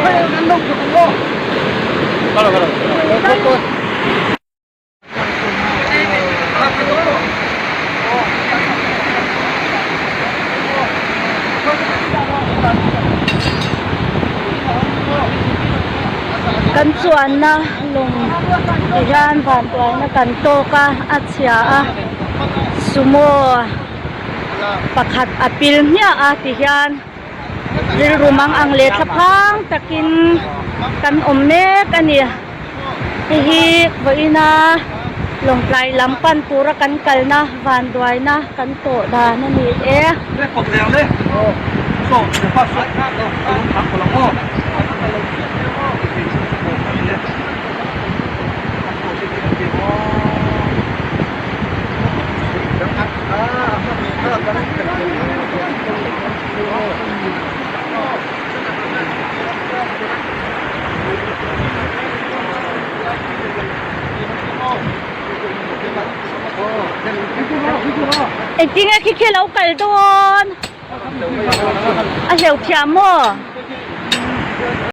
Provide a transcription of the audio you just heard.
Kalau. Kansuan na lung iyan bantuan na kanto ka at siya sumo paghat apil niya tiyan rumang ang letlapang takin kan omne kaniya ihi baina longplay lampan pura kan kalna vanduay na kanto da na ni tinggal kikilaw kal doon. Ayaw siya mo.